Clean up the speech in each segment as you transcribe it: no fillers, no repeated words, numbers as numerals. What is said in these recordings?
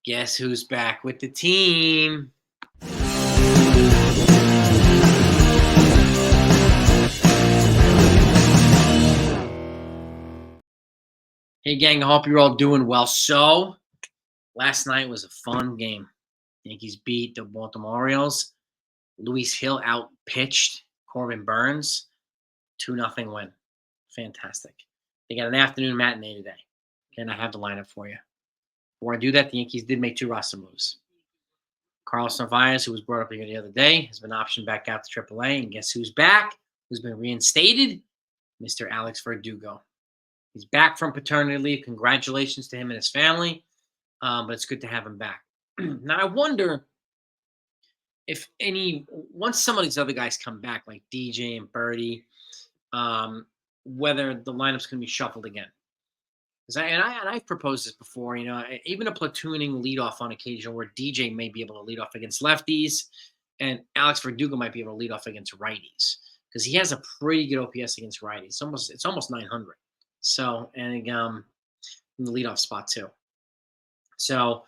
Guess who's back with the team? Hey, gang, I hope you're all doing well. So, last night was a fun game. Yankees beat the Baltimore Orioles. Luis Hill out-pitched Corbin Burns. 2-0 win. Fantastic. They got an afternoon matinee today. And I have the lineup for you. Before I do that, the Yankees did make 2 roster moves. Carlos Narvaez, who was brought up here the other day, has been optioned back out to AAA. And guess who's back? Who's been reinstated? Mr. Alex Verdugo. He's back from paternity leave. Congratulations to him and his family. But it's good to have him back. Now, I wonder if once some of these other guys come back, like DJ and Birdie, whether the lineup's going to be shuffled again. I've proposed this before, even a platooning leadoff on occasion where DJ may be able to lead off against lefties and Alex Verdugo might be able to lead off against righties because he has a pretty good OPS against righties. It's almost 900. So, and in the leadoff spot too. So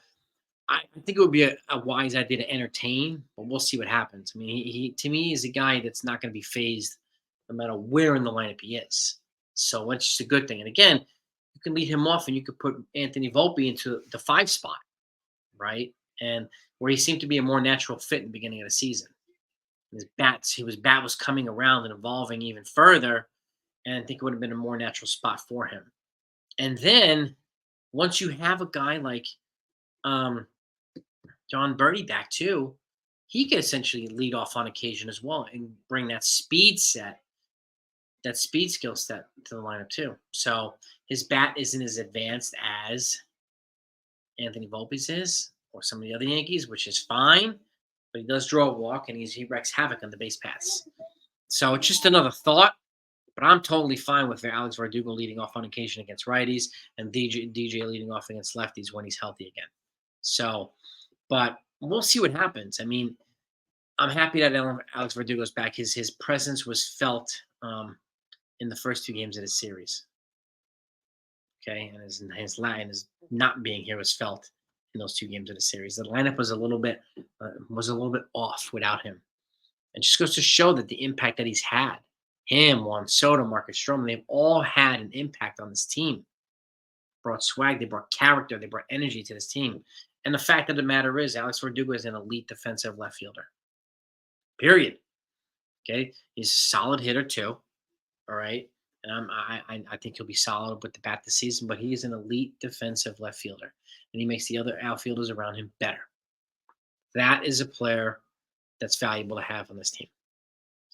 I think it would be a wise idea to entertain, but we'll see what happens. I mean, he to me is a guy that's not going to be phased no matter where in the lineup he is. So it's just a good thing. And again, you can lead him off and you could put Anthony Volpe into the 5 spot, right? And where he seemed to be a more natural fit in the beginning of the season. His bat was coming around and evolving even further, and I think it would have been a more natural spot for him. And then once you have a guy like John Birdie back too, he could essentially lead off on occasion as well and bring that speed skill set to the lineup too. So his bat isn't as advanced as Anthony Volpe's is or some of the other Yankees, which is fine, but he does draw a walk and he wreaks havoc on the base paths. So it's just another thought, but I'm totally fine with Alex Verdugo leading off on occasion against righties and DJ leading off against lefties when he's healthy again. So, but we'll see what happens. I mean, I'm happy that Alex Verdugo's back. His presence was felt in the first 2 games of the series. Okay, and his not being here was felt in those 2 games of the series. The lineup was a little bit off without him, and just goes to show that the impact that he's had. Him, Juan Soto, Marcus Stroman, they've all had an impact on this team. Brought swag, they brought character, they brought energy to this team. And the fact of the matter is, Alex Verdugo is an elite defensive left fielder. Period. Okay, he's a solid hitter too. All right, and I think he'll be solid with the bat this season. But he is an elite defensive left fielder, and he makes the other outfielders around him better. That is a player that's valuable to have on this team.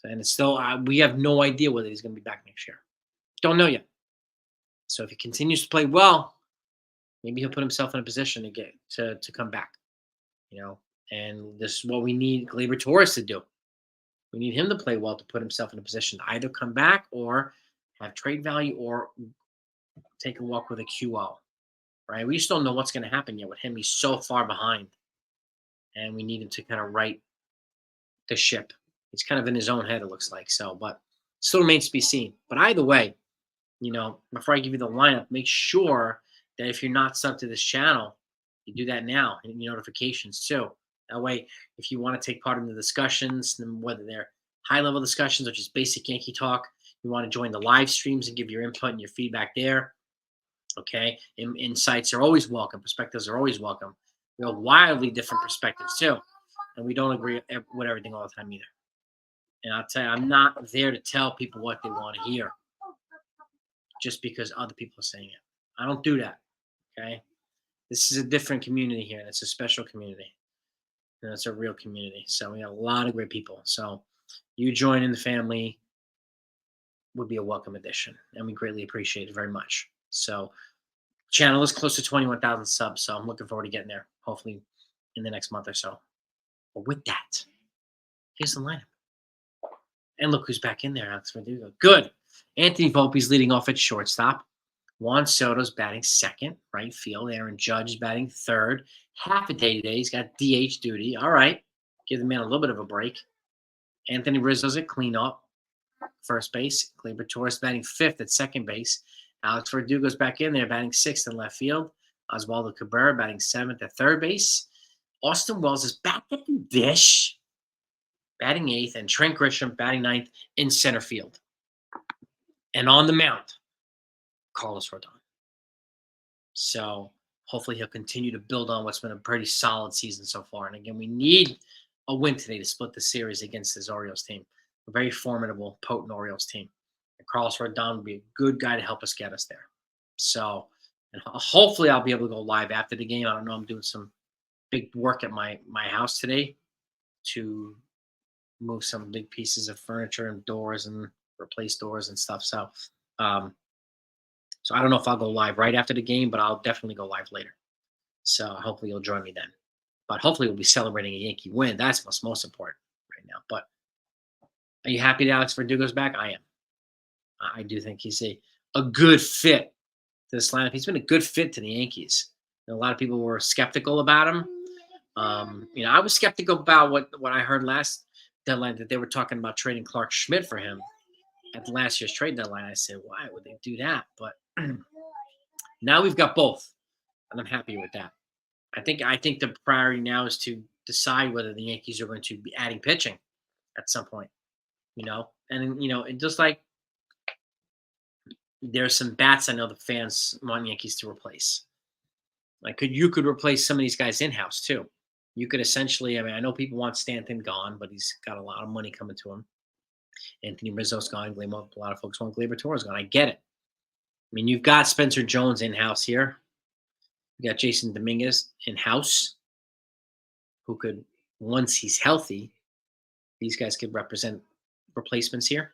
And it's still, we have no idea whether he's going to be back next year. Don't know yet. So if he continues to play well, maybe he'll put himself in a position to get to come back. And this is what we need Gleyber Torres to do. We need him to play well to put himself in a position to either come back or have trade value or take a walk with a QO. Right? We just don't know what's going to happen yet with him. He's so far behind, and we need him to kind of right the ship. He's kind of in his own head, it looks like. So, but still remains to be seen. But either way, before I give you the lineup, make sure that if you're not subbed to this channel, you do that now and your notifications too. That way, if you want to take part in the discussions, whether they're high-level discussions or just basic Yankee talk, you want to join the live streams and give your input and your feedback there. Okay? Insights are always welcome. Perspectives are always welcome. We have wildly different perspectives too, and we don't agree with everything all the time either. And I'll tell you, I'm not there to tell people what they want to hear just because other people are saying it. I don't do that, okay? This is a different community here, and it's a special community. And it's a real community. So we got a lot of great people. So you joining the family would be a welcome addition, and we greatly appreciate it very much. So channel is close to 21,000 subs, so I'm looking forward to getting there, hopefully in the next month or so. But with that, here's the lineup. And look who's back in there, Alex Verdugo. Good. Anthony Volpe's leading off at shortstop. Juan Soto's batting second, right field. Aaron Judge is batting third. Half a day today. He's got DH duty. All right. Give the man a little bit of a break. Anthony Rizzo's at cleanup, first base. Gleyber Torres batting fifth at second base. Alex Verdugo's back in there, batting sixth in left field. Oswaldo Cabrera batting 7th at third base. Austin Wells is back at the dish, batting 8th, and Trent Grisham batting 9th in center field. And on the mound, Carlos Rodon. So hopefully he'll continue to build on what's been a pretty solid season so far. And again, we need a win today to split the series against this Orioles team. A very formidable, potent Orioles team. And Carlos Rodon would be a good guy to help us get us there. So, and hopefully I'll be able to go live after the game. I don't know. I'm doing some big work at my house today to move some big pieces of furniture and doors and replace doors and stuff. So, so I don't know if I'll go live right after the game, but I'll definitely go live later. So hopefully you'll join me then. But hopefully we'll be celebrating a Yankee win. That's what's most important right now. But are you happy that Alex Verdugo's back? I am. I do think he's a good fit to this lineup. He's been a good fit to the Yankees. A lot of people were skeptical about him. I was skeptical about what I heard last deadline, that they were talking about trading Clark Schmidt for him at last year's trade deadline. I said, why would they do that? But now we've got both, and I'm happy with that. I think the priority now is to decide whether the Yankees are going to be adding pitching at some point, and just like there's some bats I know the fans want Yankees to replace. Like you could replace some of these guys in-house too. You could essentially, I know people want Stanton gone, but he's got a lot of money coming to him. Anthony Rizzo's gone. A lot of folks want Gleyber Torres gone. I get it. You've got Spencer Jones in-house here. You got Jason Dominguez in-house, who could, once he's healthy, these guys could represent replacements here.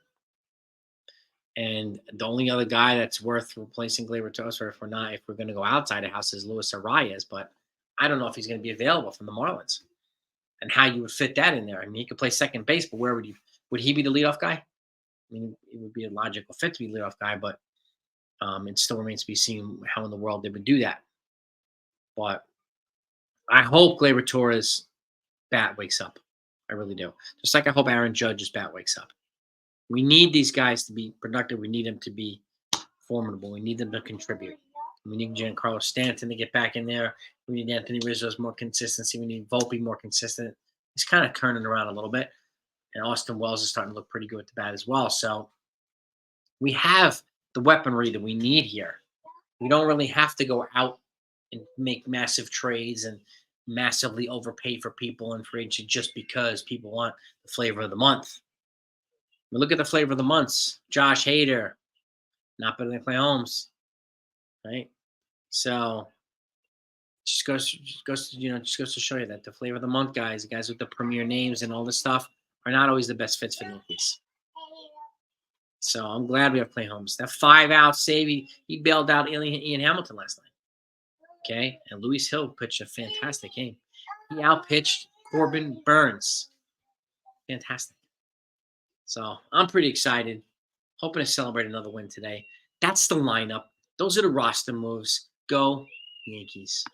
And the only other guy that's worth replacing Gleyber Torres, or if we're going to go outside the house, is Luis Arias. But I don't know if he's going to be available from the Marlins and how you would fit that in there. He could play second base, but where would he be the leadoff guy? It would be a logical fit to be the leadoff guy, but it still remains to be seen how in the world they would do that. But I hope Gleyber Torres' bat wakes up. I really do. Just like I hope Aaron Judge's bat wakes up. We need these guys to be productive. We need them to be formidable. We need them to contribute. We need Giancarlo Stanton to get back in there. We need Anthony Rizzo's more consistency. We need Volpe more consistent. He's kind of turning around a little bit. And Austin Wells is starting to look pretty good at the bat as well. So we have the weaponry that we need here. We don't really have to go out and make massive trades and massively overpay for people in free agency just because people want the flavor of the month. Look at the flavor of the months. Josh Hader, not better than Clay Holmes, right? So just goes to show you that the flavor of the month guys, the guys with the premier names and all this stuff, are not always the best fits for the Yankees. So I'm glad we have Clay Holmes. That 5-out save, he bailed out Ian Hamilton last night. Okay, and Luis Hill pitched a fantastic game. He outpitched Corbin Burns. Fantastic. So I'm pretty excited. Hoping to celebrate another win today. That's the lineup. Those are the roster moves. Go Yankees.